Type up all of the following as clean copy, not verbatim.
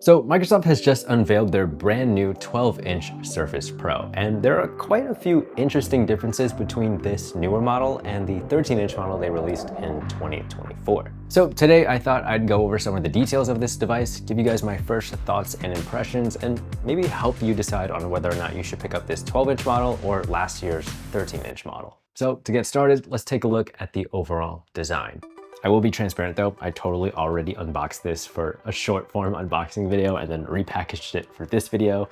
So Microsoft has just unveiled their brand new 12-inch Surface Pro, and there are quite a few interesting differences between this newer model and the 13-inch model they released in 2024. So today I thought I'd go over some of the details of this device, give you guys my first thoughts and impressions, and maybe help you decide on whether or not you should pick up this 12-inch model or last year's 13-inch model. So to get started, let's take a look at the overall design. I will be transparent though, I totally already unboxed this for a short form unboxing video and then repackaged it for this video.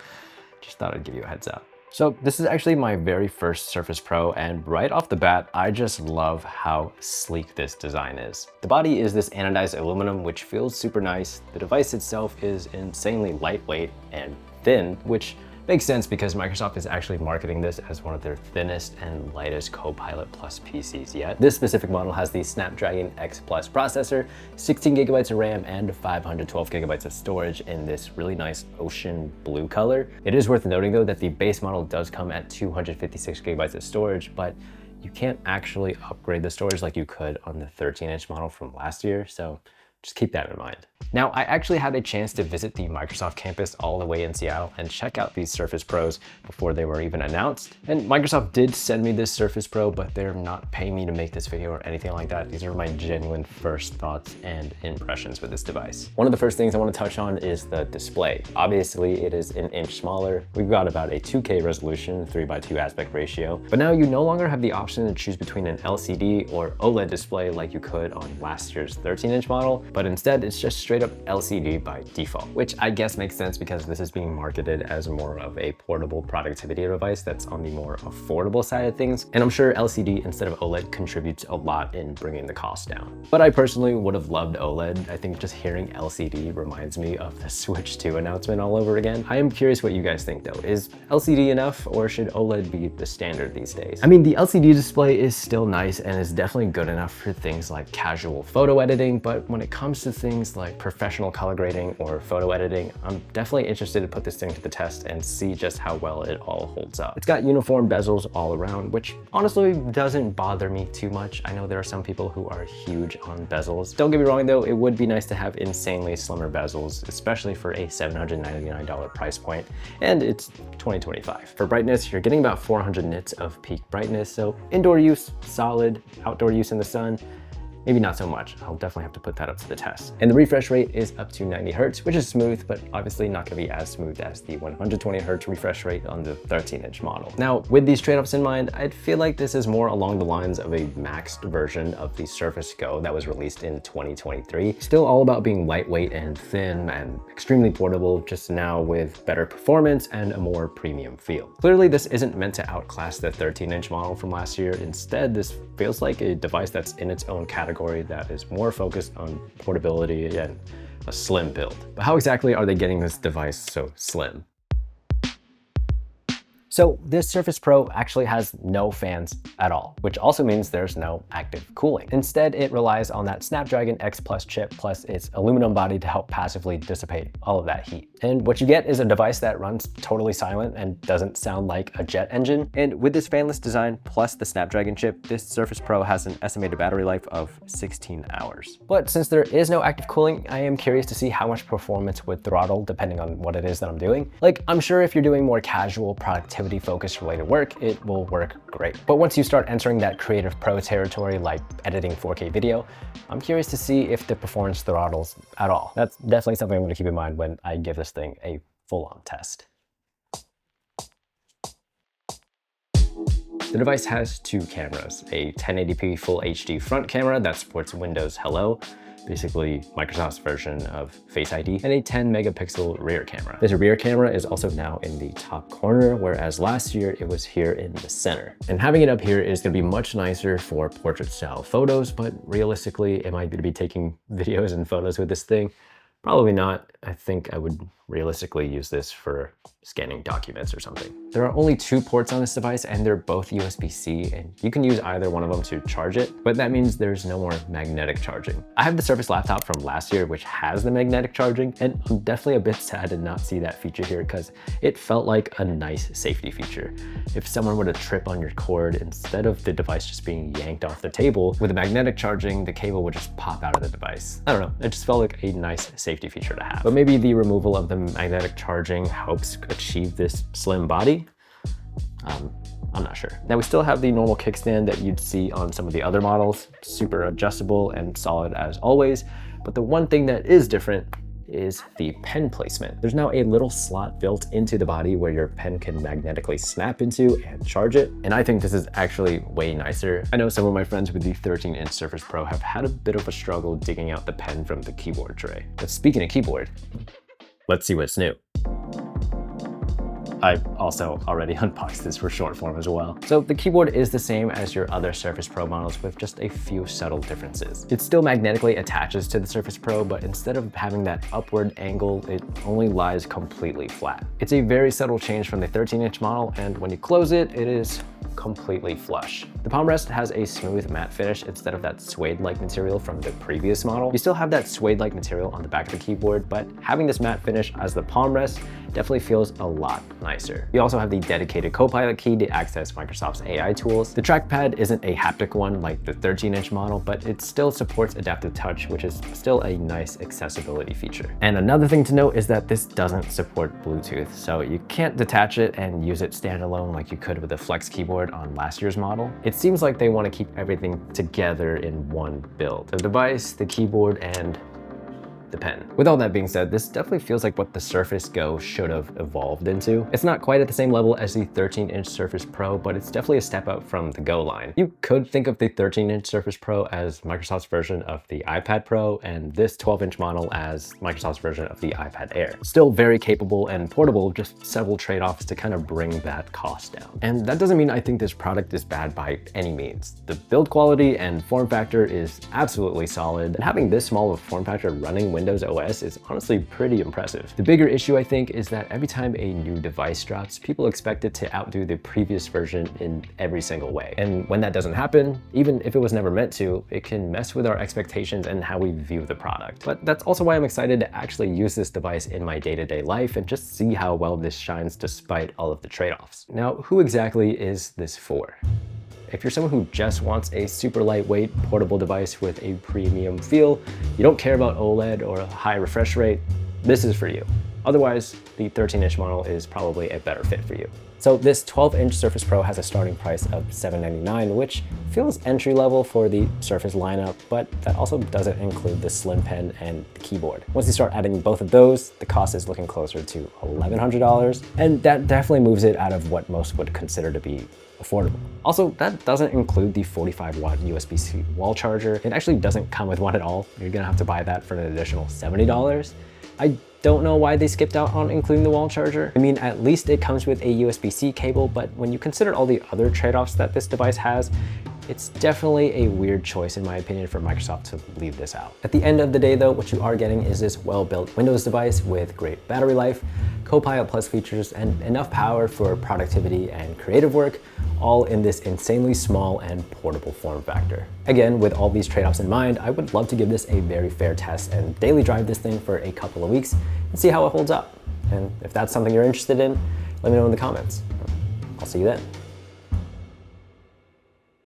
Just thought I'd give you a heads up. So this is actually my very first Surface Pro, and right off the bat, I just love how sleek this design is. The body is this anodized aluminum, which feels super nice. The device itself is insanely lightweight and thin, which makes sense because Microsoft is actually marketing this as one of their thinnest and lightest Copilot Plus PCs yet. This specific model has the Snapdragon X Plus processor, 16 gigabytes of RAM, and 512 gigabytes of storage in this really nice ocean blue color. It is worth noting though that the base model does come at 256 gigabytes of storage, but you can't actually upgrade the storage like you could on the 13-inch model from last year, so just keep that in mind. Now, I actually had a chance to visit the Microsoft campus all the way in Seattle and check out these Surface Pros before they were even announced. And Microsoft did send me this Surface Pro, but they're not paying me to make this video or anything like that. These are my genuine first thoughts and impressions with this device. One of the first things I want to touch on is the display. Obviously, it is an inch smaller. We've got about a 2K resolution, 3:2 aspect ratio. But now you no longer have the option to choose between an LCD or OLED display like you could on last year's 13-inch model, but instead it's just straight up LCD by default, which I guess makes sense because this is being marketed as more of a portable productivity device that's on the more affordable side of things. And I'm sure LCD instead of OLED contributes a lot in bringing the cost down. But I personally would have loved OLED. I think just hearing LCD reminds me of the Switch 2 announcement all over again. I am curious what you guys think though. Is LCD enough or should OLED be the standard these days? I mean, the LCD display is still nice and is definitely good enough for things like casual photo editing, but when it comes to things like professional color grading or photo editing, I'm definitely interested to put this thing to the test and see just how well it all holds up. It's got uniform bezels all around, which honestly doesn't bother me too much. I know there are some people who are huge on bezels. Don't get me wrong though, it would be nice to have insanely slimmer bezels, especially for a $799 price point, and it's 2025. For brightness, you're getting about 400 nits of peak brightness, so indoor use, solid. Outdoor use in the sun, maybe not so much. I'll definitely have to put that up to the test. And the refresh rate is up to 90 Hertz, which is smooth, but obviously not gonna be as smooth as the 120 Hertz refresh rate on the 13-inch model. Now, with these trade-offs in mind, I feel like this is more along the lines of a maxed version of the Surface Go that was released in 2023. Still all about being lightweight and thin and extremely portable, just now with better performance and a more premium feel. Clearly, this isn't meant to outclass the 13-inch model from last year. Instead, this feels like a device that's in its own category that is more focused on portability and a slim build. But how exactly are they getting this device so slim? So this Surface Pro actually has no fans at all, which also means there's no active cooling. Instead, it relies on that Snapdragon X Plus chip plus its aluminum body to help passively dissipate all of that heat. And what you get is a device that runs totally silent and doesn't sound like a jet engine. And with this fanless design plus the Snapdragon chip, this Surface Pro has an estimated battery life of 16 hours. But since there is no active cooling, I am curious to see how much performance would throttle depending on what it is that I'm doing. Like, I'm sure if you're doing more casual productivity focused related work, it will work great. But once you start entering that creative pro territory like editing 4K video, I'm curious to see if the performance throttles at all. That's definitely something I'm going to keep in mind when I give this thing a full-on test. The device has two cameras, a 1080p Full HD front camera that supports Windows Hello, basically Microsoft's version of Face ID, and a 10 megapixel rear camera. This rear camera is also now in the top corner, whereas last year it was here in the center. And having it up here is gonna be much nicer for portrait style photos, but realistically, am I gonna be taking videos and photos with this thing? Probably not. I think I would realistically use this for scanning documents or something. There are only 2 ports on this device and they're both USB-C, and you can use either one of them to charge it, but that means there's no more magnetic charging. I have the Surface laptop from last year which has the magnetic charging, and I'm definitely a bit sad to not see that feature here because it felt like a nice safety feature. If someone were to trip on your cord, instead of the device just being yanked off the table, with the magnetic charging, the cable would just pop out of the device. I don't know, it just felt like a nice safety feature to have. But maybe the removal of the magnetic charging helps achieve this slim body. I'm not sure. Now we still have the normal kickstand that you'd see on some of the other models, super adjustable and solid as always. But the one thing that is different is the pen placement. There's now a little slot built into the body where your pen can magnetically snap into and charge it. And I think this is actually way nicer. I know some of my friends with the 13-inch Surface Pro have had a bit of a struggle digging out the pen from the keyboard tray. But speaking of keyboard, let's see what's new. I also already unboxed this for short form as well. So the keyboard is the same as your other Surface Pro models with just a few subtle differences. It still magnetically attaches to the Surface Pro, but instead of having that upward angle, it only lies completely flat. It's a very subtle change from the 13-inch model, and when you close it, it is completely flush. The palm rest has a smooth matte finish instead of that suede-like material from the previous model. You still have that suede-like material on the back of the keyboard, but having this matte finish as the palm rest definitely feels a lot nicer. You also have the dedicated Copilot key to access Microsoft's AI tools. The trackpad isn't a haptic one like the 13-inch model, but it still supports adaptive touch, which is still a nice accessibility feature. And another thing to note is that this doesn't support Bluetooth, so you can't detach it and use it standalone like you could with the Flex keyboard on last year's model. It seems like they want to keep everything together in one build. The device, the keyboard, and the pen. With all that being said, this definitely feels like what the Surface Go should have evolved into. It's not quite at the same level as the 13-inch Surface Pro, but it's definitely a step up from the Go line. You could think of the 13-inch Surface Pro as Microsoft's version of the iPad Pro, and this 12-inch model as Microsoft's version of the iPad Air. Still very capable and portable, just several trade-offs to kind of bring that cost down. And that doesn't mean I think this product is bad by any means. The build quality and form factor is absolutely solid, and having this small of a form factor running Windows OS is honestly pretty impressive. The bigger issue, I think, is that every time a new device drops, people expect it to outdo the previous version in every single way. And when that doesn't happen, even if it was never meant to, it can mess with our expectations and how we view the product. But that's also why I'm excited to actually use this device in my day-to-day life and just see how well this shines despite all of the trade-offs. Now, who exactly is this for? If you're someone who just wants a super lightweight portable device with a premium feel, you don't care about OLED or a high refresh rate, this is for you. Otherwise, the 13-inch model is probably a better fit for you. So this 12-inch Surface Pro has a starting price of $799, which feels entry-level for the Surface lineup, but that also doesn't include the slim pen and the keyboard. Once you start adding both of those, the cost is looking closer to $1,100, and that definitely moves it out of what most would consider to be affordable. Also, that doesn't include the 45-watt USB-C wall charger. It actually doesn't come with one at all. You're gonna have to buy that for an additional $70. I don't know why they skipped out on including the wall charger. I mean, at least it comes with a USB-C cable, but when you consider all the other trade-offs that this device has, it's definitely a weird choice, in my opinion, for Microsoft to leave this out. At the end of the day, though, what you are getting is this well-built Windows device with great battery life, Copilot Plus features, and enough power for productivity and creative work, all in this insanely small and portable form factor. Again, with all these trade-offs in mind, I would love to give this a very fair test and daily drive this thing for a couple of weeks and see how it holds up. And if that's something you're interested in, let me know in the comments. I'll see you then.